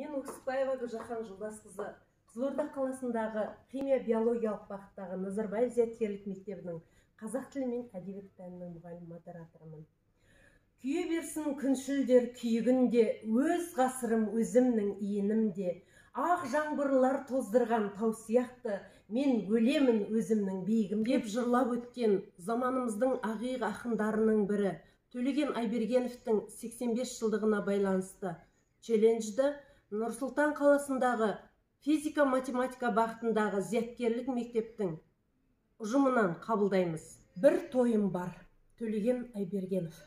Мен Өксікбаева Гүлжахан Жолдасқызы, Қызылорда қаласындағы химия-биологиялық бағыттағы Назарбаев зияткерлік мектебінің қазақ тілі мен әдебиет пәнінің мұғалім модераторымын. Күйе берсін күншілдер күйігінде, өз ғасырым өзімнің иінімде, ақ жаңбырлар тоздырған тау сияқты, мен өлемін өзімнің биігімде деп жырлап өткен заманымыздың ағиық ақындарының бірі Төлеген Айбергеновтың 85 жылдығына байланысты челленджді Нұр-Сұлтан қаласындағы физика-математика бағытындағы зияткерлік мектептің ұжымынан қабылдаймыз. Бір тойым бар, Төлеген Айбергенов.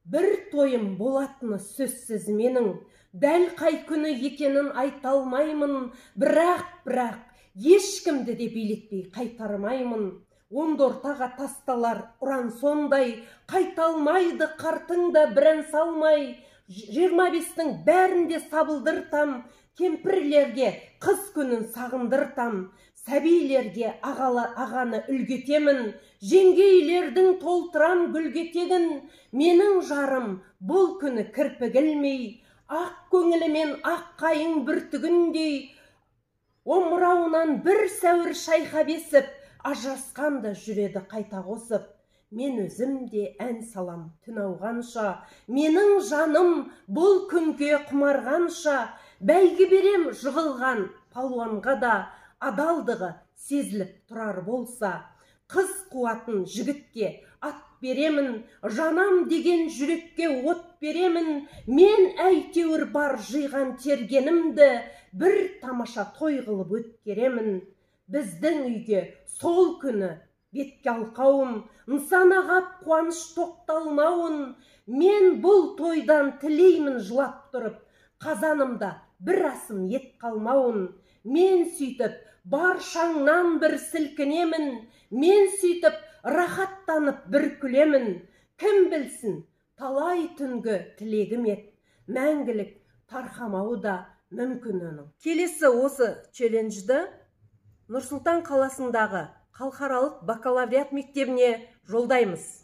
Бір тойым болатыны сөзсіз менің, дәл қай күні екенін айта алмаймын, бірақ ешкімді де билетпей қайтармаймын. Онды ортаға тасталар ұран сондай, қайта алмайды қартың да бір ән салмай. 25-тің бәрінде сабылдыртам, кемпірлерге қыз күнін сағындыртам, сәбилерге ағаны үлгетемін, жеңгейлердің толтырам гүлгетегін, менің жарым бұл күні кірпігілмей, ақ көңілімен ақ қайың бүртігіндей, омырауынан бір сәуір шайқап есіп, ажырасқанда жүреді қайта қосып. Мен өзім де ән салам түн ауғанша, менің жаным бұл күнге құмарғанша, бәйгі берем жығылған палуанға да, адалдығы сезіліп тұрар болса. Қыз қуатын жігітке ат беремін, жанам деген жүрекке от беремін, мен әйтеуір бар жиған тергенімді бір тамаша той қылып өткеремін. Біздің үйге сол күні бетке алқауым, нысанағап қуаныш тоқталмауын, мен бұл тойдан тілеймін жылап тұрып, қазанымда бір асым ет қалмауын. Мен сөйтіп бар шаңнан бір сілкінемін, мен сөйтіп рахаттанып бір күлемін. Кім білсін, талай түнгі тілегім ет, мәңгілік тарқамауы да мүмкін оның. Келесі осы челленджді Нұр-Сұлтан қаласындағы халықаралық бакалавриат мектебіне жолдаймыз.